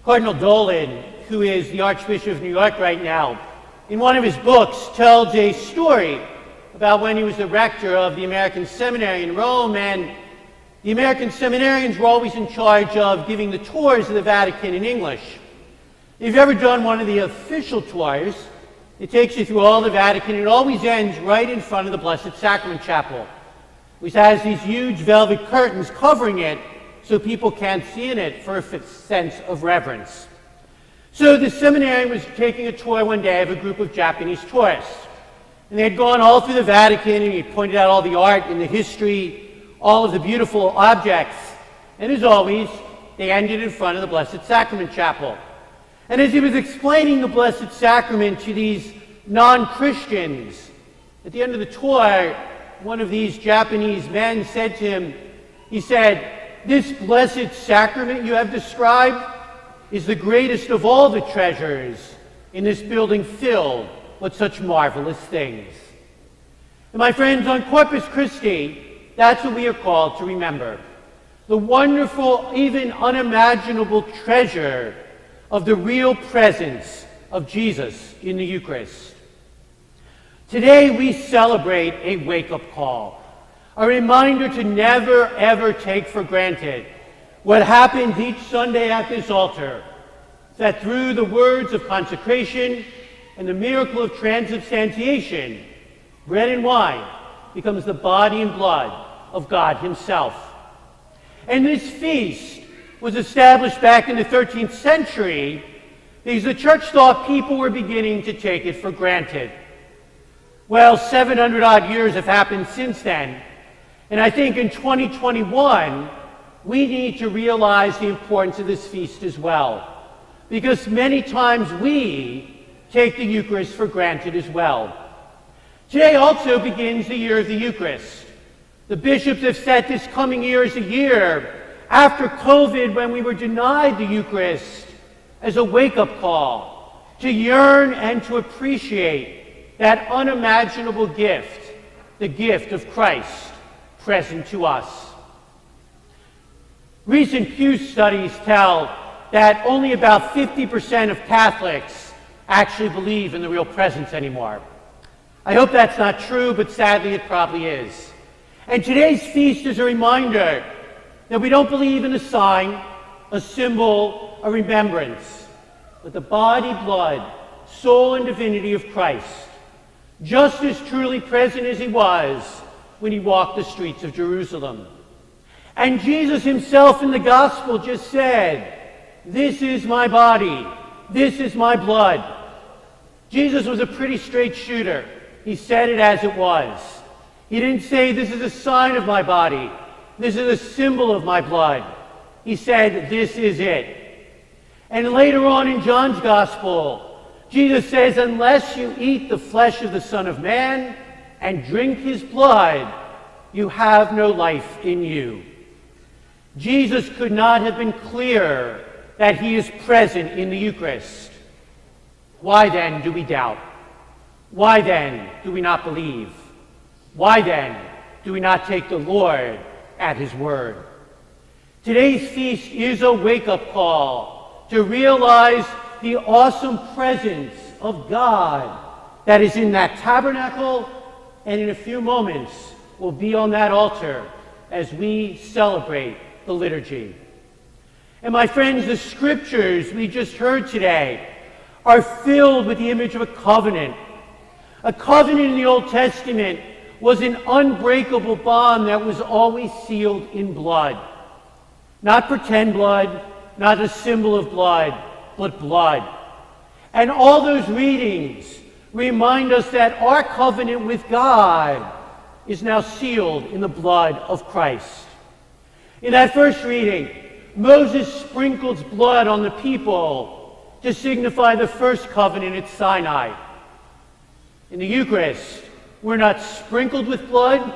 Cardinal Dolan, who is the Archbishop of New York right now, in one of his books tells a story about when he was the rector of the American Seminary in Rome, and the American seminarians were always in charge of giving the tours of the Vatican in English. If you've ever done one of the official tours, it takes you through all the Vatican. It always ends right in front of the Blessed Sacrament Chapel, which has these huge velvet curtains covering it so people can't see in it for a sense of reverence. So the seminarian was taking a tour one day of a group of Japanese tourists. And they had gone all through the Vatican, and he pointed out all the art and the history, all of the beautiful objects. And as always, they ended in front of the Blessed Sacrament Chapel. And as he was explaining the Blessed Sacrament to these non-Christians, at the end of the tour, one of these Japanese men said to him, he said, "This Blessed Sacrament you have described is the greatest of all the treasures in this building filled with such marvelous things." And my friends, on Corpus Christi, that's what we are called to remember. The wonderful, even unimaginable treasure of the real presence of Jesus in the Eucharist. Today we celebrate a wake-up call, a reminder to never ever take for granted what happens each Sunday at this altar, that through the words of consecration and the miracle of transubstantiation, bread and wine becomes the body and blood of God himself. And this feast was established back in the 13th century because the church thought people were beginning to take it for granted. Well, 700 odd years have happened since then, and I think in 2021 we need to realize the importance of this feast as well, because many times we take the Eucharist for granted as well. Today also begins the year of the Eucharist. The bishops have set this coming year as a year after COVID, when we were denied the Eucharist, as a wake-up call to yearn and to appreciate that unimaginable gift, the gift of Christ present to us. Recent Pew studies tell that only about 50% of Catholics actually believe in the real presence anymore. I hope that's not true, but sadly it probably is. And today's feast is a reminder that we don't believe in a sign, a symbol, a remembrance, but the body, blood, soul, and divinity of Christ, just as truly present as he was when he walked the streets of Jerusalem. And Jesus himself in the gospel just said, "This is my body, this is my blood." Jesus was a pretty straight shooter. He said it as it was. He didn't say, "This is a sign of my body, this is a symbol of my blood." He said, "This is it." And later on in John's gospel, Jesus says, "Unless you eat the flesh of the Son of Man and drink his blood, you have no life in you." Jesus could not have been clearer that he is present in the Eucharist. Why then do we doubt? Why then do we not believe? Why then do we not take the Lord at his word? Today's feast is a wake-up call to realize the awesome presence of God that is in that tabernacle, and in a few moments will be on that altar as we celebrate the liturgy. And my friends, the scriptures we just heard today are filled with the image of a covenant. A covenant in the Old Testament was an unbreakable bond that was always sealed in blood. Not pretend blood, not a symbol of blood, but blood. And all those readings remind us that our covenant with God is now sealed in the blood of Christ. In that first reading, Moses sprinkles blood on the people to signify the first covenant at Sinai. In the Eucharist, we're not sprinkled with blood,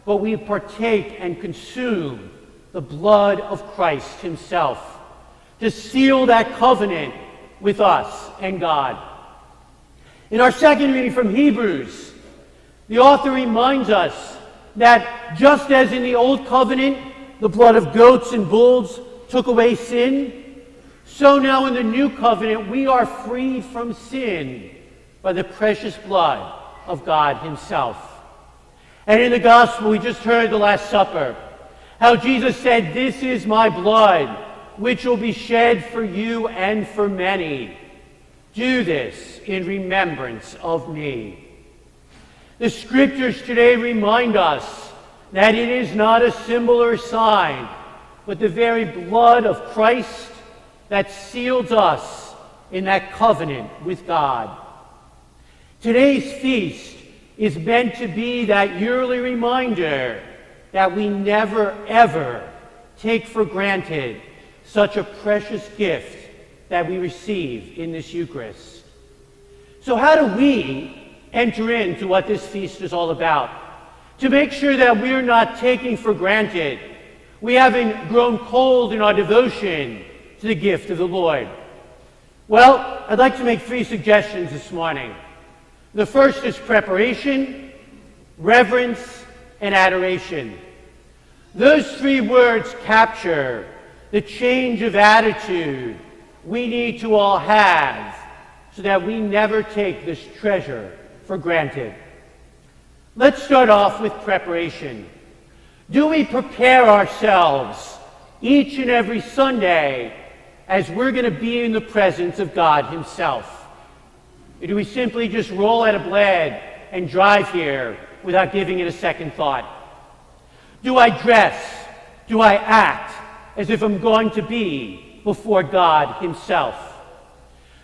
but we partake and consume the blood of Christ himself to seal that covenant with us and God. In our second reading from Hebrews, the author reminds us that just as in the Old Covenant, the blood of goats and bulls took away sin, So now in the new covenant, we are freed from sin by the precious blood of God himself. And in the gospel, we just heard the Last Supper, how Jesus said, "This is my blood, which will be shed for you and for many. Do this in remembrance of me." The scriptures today remind us that it is not a symbol or sign, but the very blood of Christ that seals us in that covenant with God. Today's feast is meant to be that yearly reminder that we never, ever take for granted such a precious gift that we receive in this Eucharist. So how do we enter into what this feast is all about? To make sure that we're not taking for granted, we haven't grown cold in our devotion to the gift of the Lord. Well, I'd like to make 3 suggestions this morning. The first is preparation, reverence, and adoration. Those 3 words capture the change of attitude we need to all have so that we never take this treasure for granted. Let's start off with preparation. Do we prepare ourselves each and every Sunday as we're going to be in the presence of God himself? Or do we simply just roll out of bed and drive here without giving it a second thought? Do I dress? Do I act as if I'm going to be before God himself?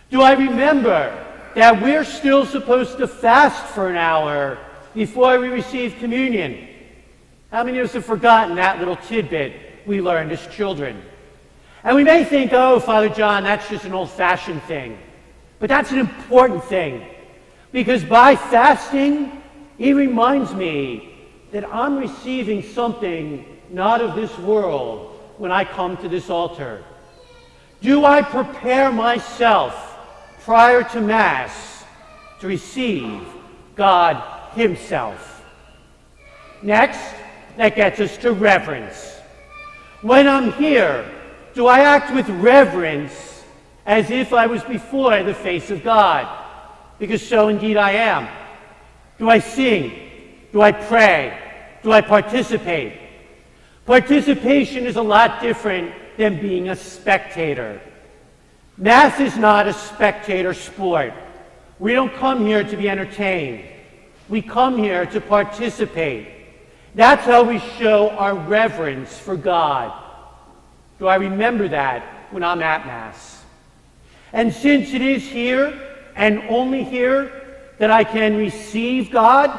Do I remember that we're still supposed to fast for an hour before we receive communion? How many of us have forgotten that little tidbit we learned as children? And we may think, oh, Father John, that's just an old-fashioned thing. But that's an important thing, because by fasting, it reminds me that I'm receiving something not of this world when I come to this altar. Do I prepare myself prior to Mass to receive God himself? Next, that gets us to reverence. When I'm here, do I act with reverence as if I was before the face of God? Because so indeed I am. Do I sing? Do I pray? Do I participate? Participation is a lot different than being a spectator. Mass is not a spectator sport. We don't come here to be entertained. We come here to participate. That's how we show our reverence for God. Do I remember that when I'm at Mass? And since it is here, and only here, that I can receive God,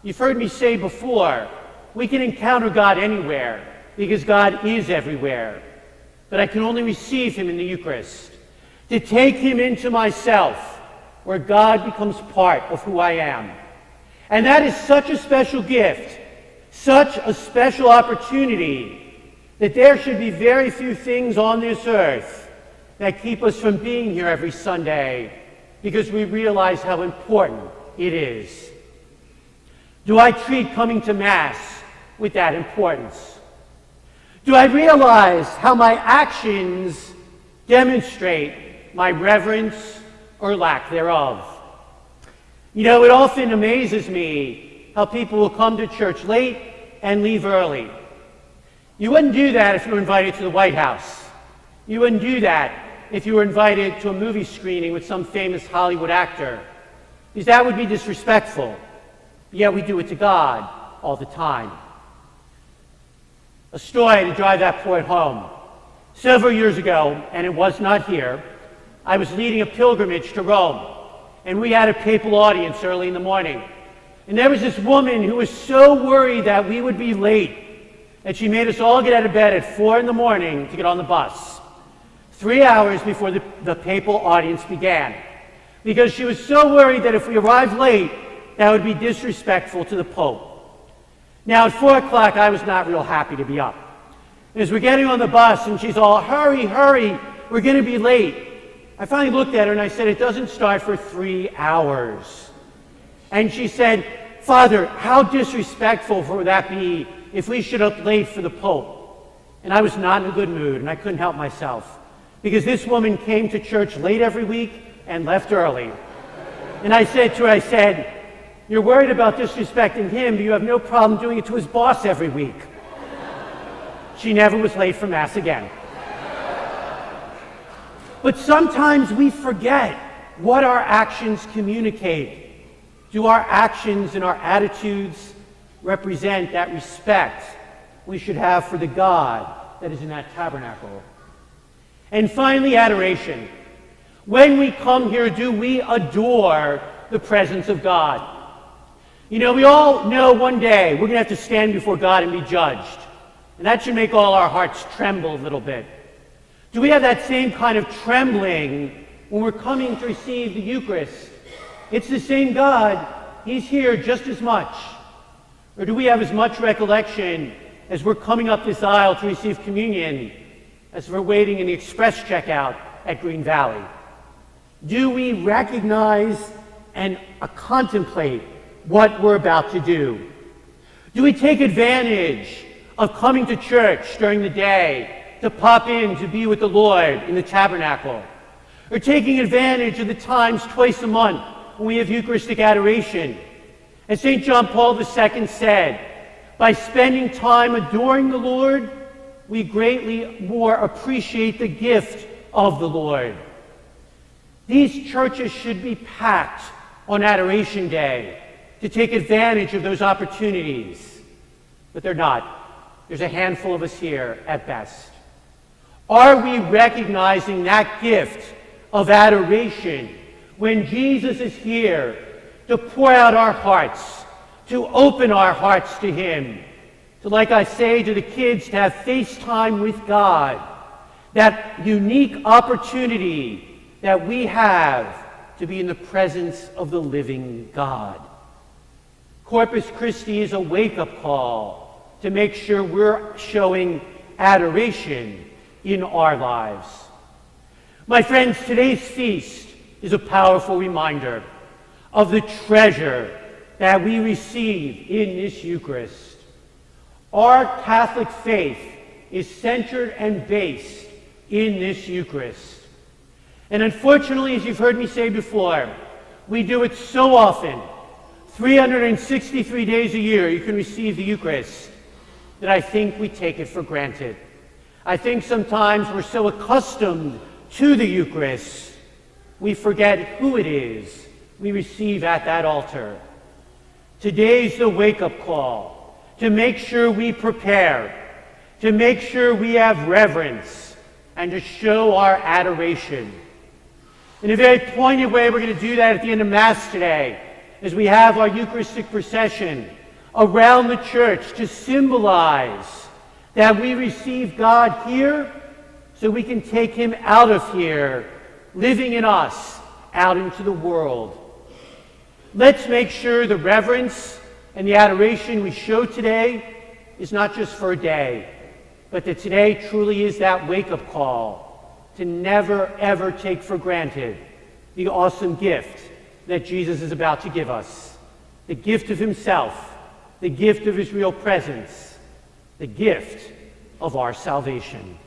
you've heard me say before, we can encounter God anywhere, because God is everywhere. But I can only receive him in the Eucharist. To take him into myself, where God becomes part of who I am. And that is such a special gift, such a special opportunity, that there should be very few things on this earth that keep us from being here every Sunday, because we realize how important it is. Do I treat coming to Mass with that importance? Do I realize how my actions demonstrate my reverence or lack thereof? You know, it often amazes me how people will come to church late and leave early. You wouldn't do that if you were invited to the White House. You wouldn't do that if you were invited to a movie screening with some famous Hollywood actor, because that would be disrespectful. Yet we do it to God all the time. A story to drive that point home. Several years ago, and it was not here, I was leading a pilgrimage to Rome, and we had a papal audience early in the morning. And there was this woman who was so worried that we would be late that she made us all get out of bed at 4 in the morning to get on the bus, 3 hours before the papal audience began, because she was so worried that if we arrived late, that would be disrespectful to the Pope. Now, at 4 o'clock, I was not real happy to be up. And as we're getting on the bus, and she's all, hurry, hurry, we're going to be late. I finally looked at her and I said, it doesn't start for 3 hours. And she said, Father, how disrespectful would that be if we should up late for the Pope? And I was not in a good mood, and I couldn't help myself. because this woman came to church late every week and left early. And I said to her, "You're worried about disrespecting him, but you have no problem doing it to his boss every week." She never was late for Mass again. But sometimes we forget what our actions communicate. Do our actions and our attitudes represent that respect we should have for the God that is in that tabernacle? And finally, adoration. When we come here, do we adore the presence of God? You know, we all know one day we're going to have to stand before God and be judged. And that should make all our hearts tremble a little bit. Do we have that same kind of trembling when we're coming to receive the Eucharist? It's the same God. He's here just as much. Or do we have as much recollection as we're coming up this aisle to receive communion as we're waiting in the express checkout at Green Valley? Do we recognize and contemplate what we're about to do? Do we take advantage of coming to church during the day to pop in to be with the Lord in the tabernacle? Or taking advantage of the times twice a month when we have Eucharistic adoration? As St. John Paul II said, by spending time adoring the Lord, we greatly more appreciate the gift of the Lord. These churches should be packed on Adoration Day to take advantage of those opportunities, but they're not. There's a handful of us here at best. Are we recognizing that gift of adoration when Jesus is here to pour out our hearts, to open our hearts to Him, to, like I say to the kids, to have FaceTime with God, that unique opportunity that we have to be in the presence of the living God? Corpus Christi is a wake-up call to make sure we're showing adoration in our lives. My friends, today's feast is a powerful reminder of the treasure that we receive in this Eucharist. Our Catholic faith is centered and based in this Eucharist. And unfortunately, as you've heard me say before, we do it so often, 363 days a year you can receive the Eucharist, that I think we take it for granted. I think sometimes we're so accustomed to the Eucharist, we forget who it is we receive at that altar. Today's the wake-up call to make sure we prepare, to make sure we have reverence, and to show our adoration. In a very poignant way, we're going to do that at the end of Mass today, as we have our Eucharistic procession around the church to symbolize that we receive God here so we can take Him out of here, living in us, out into the world. Let's make sure the reverence and the adoration we show today is not just for a day, but that today truly is that wake-up call to never, ever take for granted the awesome gift that Jesus is about to give us, the gift of Himself, the gift of His real presence, the gift of our salvation.